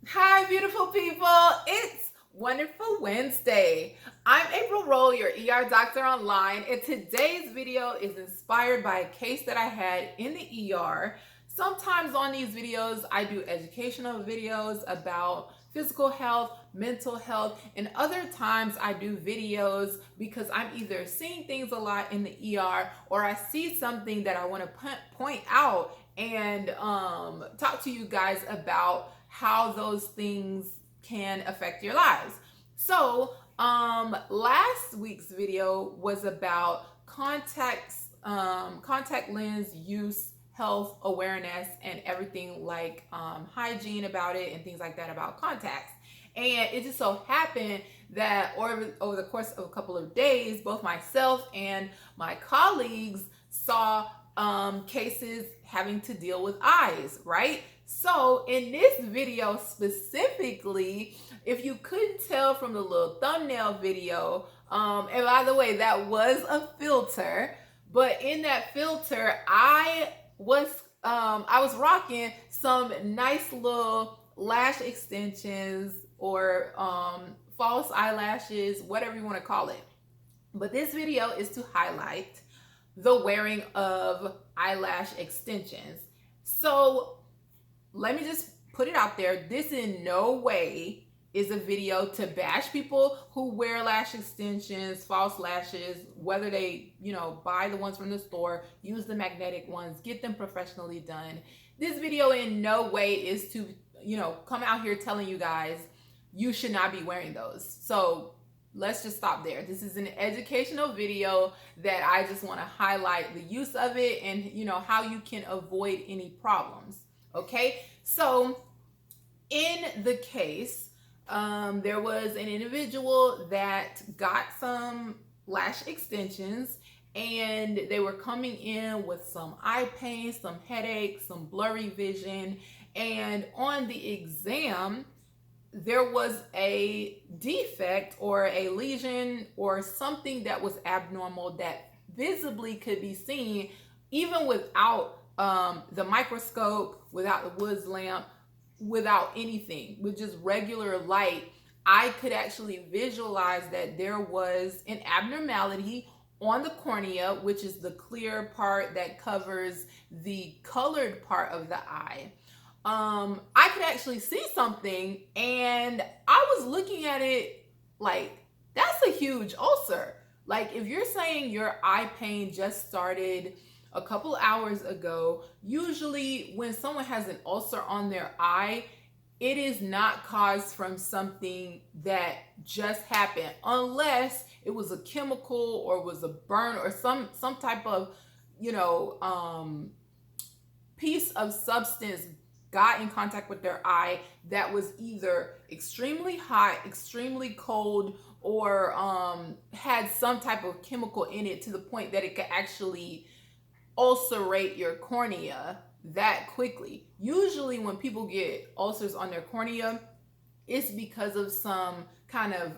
Hi, beautiful people. It's Wonderful Wednesday. I'm April Roll, your ER doctor online, and today's video is inspired by a case that I had in the ER. Sometimes on these videos, I do educational videos about physical health, mental health, and other times I do videos because I'm either seeing things a lot in the ER or I see something that I want to point out and talk to you guys about how those things can affect your lives. So, last week's video was about contact lens use, health awareness, and everything like hygiene about it and things like that about contacts. And it just so happened that over the course of a couple of days, both myself and my colleagues saw cases having to deal with eyes, right? So in this video specifically, if you couldn't tell from the little thumbnail video, and by the way, that was a filter, but in that filter, I was rocking some nice little lash extensions or false eyelashes, whatever you want to call it. But this video is to highlight the wearing of eyelash extensions. So let me just put it out there. This in no way is a video to bash people who wear lash extensions, false lashes, whether they, buy the ones from the store, use the magnetic ones, get them professionally done. This video in no way is to, come out here telling you guys you should not be wearing those. So let's just stop there. This is an educational video that I just want to highlight the use of it and, how you can avoid any problems. Okay, so in the case, there was an individual that got some lash extensions and they were coming in with some eye pain, some headaches, some blurry vision. And on the exam, there was a defect or a lesion or something that was abnormal that visibly could be seen even without the microscope, without the Woods lamp, without anything, with just regular light. I could actually visualize that there was an abnormality on the cornea, which is the clear part that covers the colored part of the eye. I could actually see something, and I was looking at it like, that's a huge ulcer. Like, if you're saying your eye pain just started a couple hours ago, usually when someone has an ulcer on their eye, it is not caused from something that just happened, unless it was a chemical or was a burn or some type of, piece of substance got in contact with their eye that was either extremely hot, extremely cold, or had some type of chemical in it to the point that it could actually ulcerate your cornea that quickly. Usually when people get ulcers on their cornea, it's because of some kind of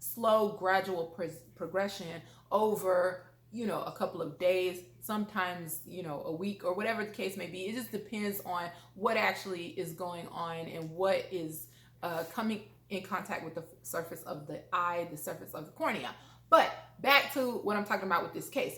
slow, gradual progression over, a couple of days, sometimes, a week or whatever the case may be. It just depends on what actually is going on and what is coming in contact with the surface of the eye, the surface of the cornea. But back to what I'm talking about with this case.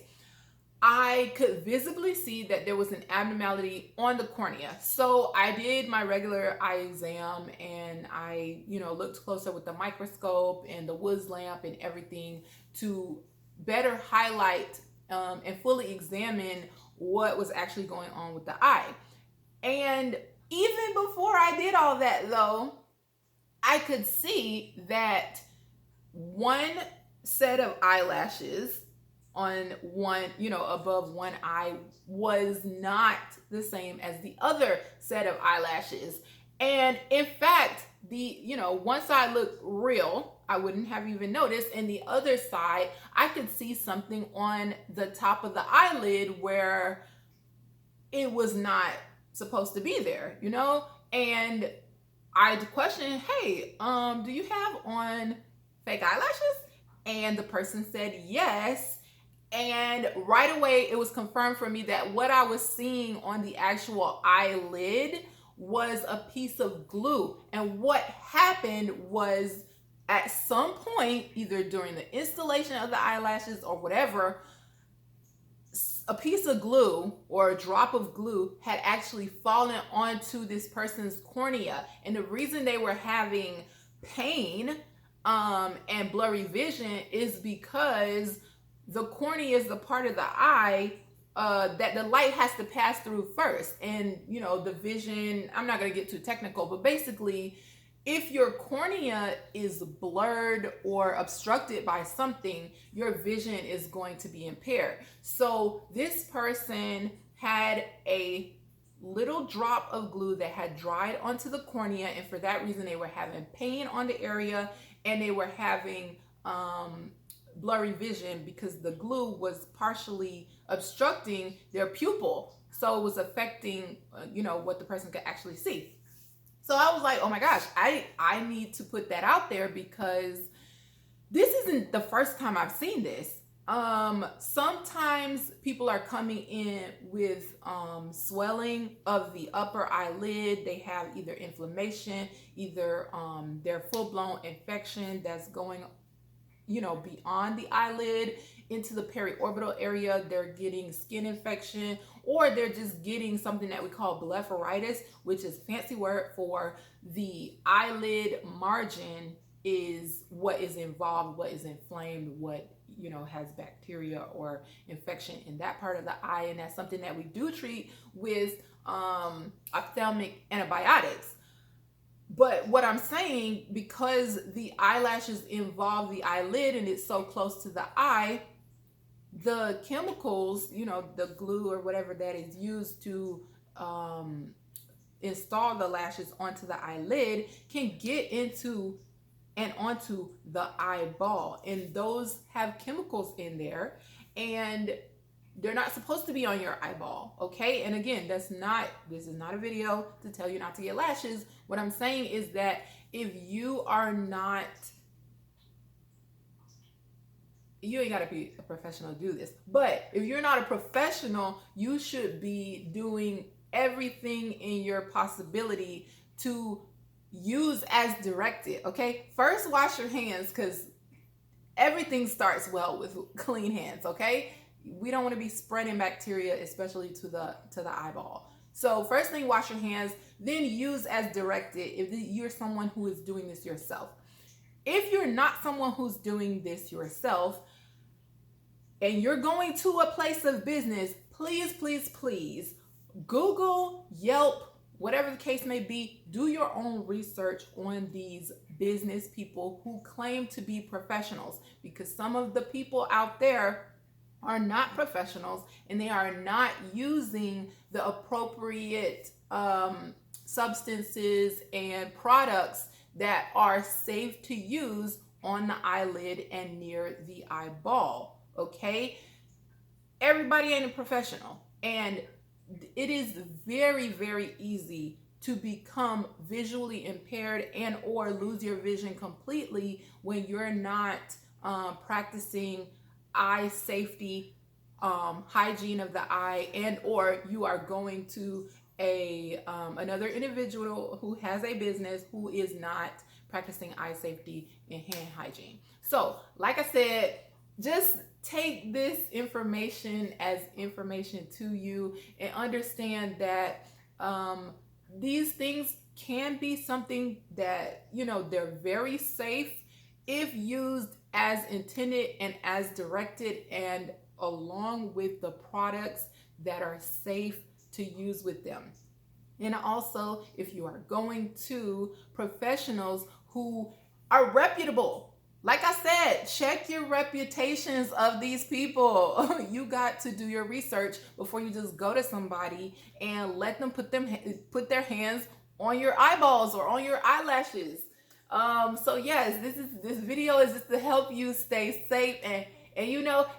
I could visibly see that there was an abnormality on the cornea. So I did my regular eye exam and I, looked closer with the microscope and the Woods lamp and everything to better highlight and fully examine what was actually going on with the eye. And even before I did all that though, I could see that one set of eyelashes on one, above one eye was not the same as the other set of eyelashes. And in fact, one side looked real, I wouldn't have even noticed. And the other side, I could see something on the top of the eyelid where it was not supposed to be there, And I questioned, hey, do you have on fake eyelashes? And the person said yes. And right away, it was confirmed for me that what I was seeing on the actual eyelid was a piece of glue. And what happened was, at some point, either during the installation of the eyelashes or whatever, a piece of glue or a drop of glue had actually fallen onto this person's cornea. And the reason they were having pain and blurry vision is because the cornea is the part of the eye that the light has to pass through first. And, you know, the vision, I'm not going to get too technical, but basically, if your cornea is blurred or obstructed by something, your vision is going to be impaired. So this person had a little drop of glue that had dried onto the cornea, and for that reason they were having pain on the area, and they were having blurry vision because the glue was partially obstructing their pupil, so it was affecting what the person could actually see. So I was like, oh my gosh, I need to put that out there, because this isn't the first time I've seen this. Sometimes people are coming in with swelling of the upper eyelid. They have either inflammation, either their full-blown infection that's going beyond the eyelid into the periorbital area. They're getting skin infection, or they're just getting something that we call blepharitis, which is a fancy word for the eyelid margin is what is involved, what is inflamed, what has bacteria or infection in that part of the eye. And that's something that we do treat with ophthalmic antibiotics. But what I'm saying, because the eyelashes involve the eyelid and it's so close to the eye, the chemicals, the glue or whatever that is used to install the lashes onto the eyelid, can get into and onto the eyeball. And those have chemicals in there, and they're not supposed to be on your eyeball, okay? And again, this is not a video to tell you not to get lashes. What I'm saying is that if you are not, you ain't got to be a professional to do this, but if you're not a professional, you should be doing everything in your possibility to use as directed, okay? First, wash your hands, because everything starts well with clean hands, okay? We don't want to be spreading bacteria, especially to the eyeball. So first thing, wash your hands, then use as directed if you're someone who is doing this yourself. If you're not someone who's doing this yourself, and you're going to a place of business, please, please, please, Google, Yelp, whatever the case may be, do your own research on these business people who claim to be professionals, because some of the people out there are not professionals, and they are not using the appropriate substances and products that are safe to use on the eyelid and near the eyeball, okay? Everybody ain't a professional, and it is very, very easy to become visually impaired and or lose your vision completely when you're not practicing eye safety, hygiene of the eye, and or you are going to another individual who has a business who is not practicing eye safety and hand hygiene. So like I said, just take this information as information to you, and understand that these things can be something that, they're very safe if used as intended and as directed, and along with the products that are safe to use with them. And also, if you are going to professionals who are reputable, like I said, check your reputations of these people. You got to do your research before you just go to somebody and let them put their hands on your eyeballs or on your eyelashes. So yes, this video is just to help you stay safe and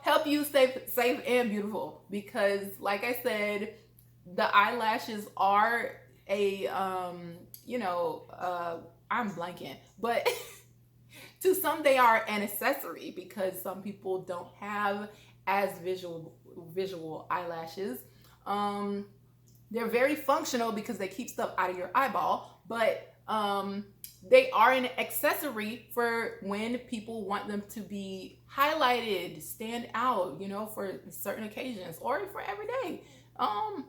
help you stay safe and beautiful, because like I said, the eyelashes are I'm blanking, but to some they are an accessory, because some people don't have as visual eyelashes. They're very functional because they keep stuff out of your eyeball, but they are an accessory for when people want them to be highlighted, stand out, for certain occasions or for every day. I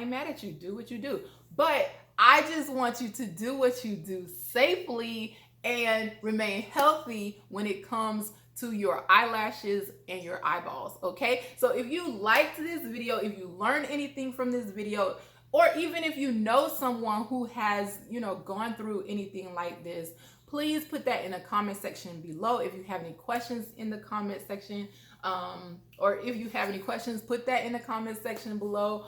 ain't mad at you. Do what you do. But I just want you to do what you do safely and remain healthy when it comes to your eyelashes and your eyeballs, okay? So if you liked this video, if you learned anything from this video, or even if you know someone who has, gone through anything like this, please put that in the comment section below. If you have any questions in the comment section, or if you have any questions, put that in the comment section below.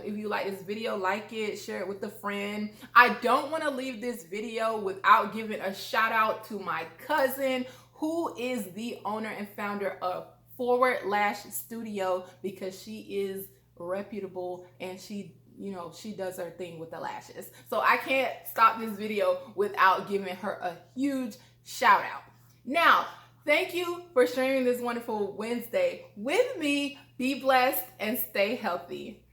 If you like this video, like it, share it with a friend. I don't want to leave this video without giving a shout out to my cousin, who is the owner and founder of Forward Lash Studio, because she is reputable and she does her thing with the lashes. So I can't stop this video without giving her a huge shout out. Now, thank you for sharing this wonderful Wednesday with me. Be blessed and stay healthy.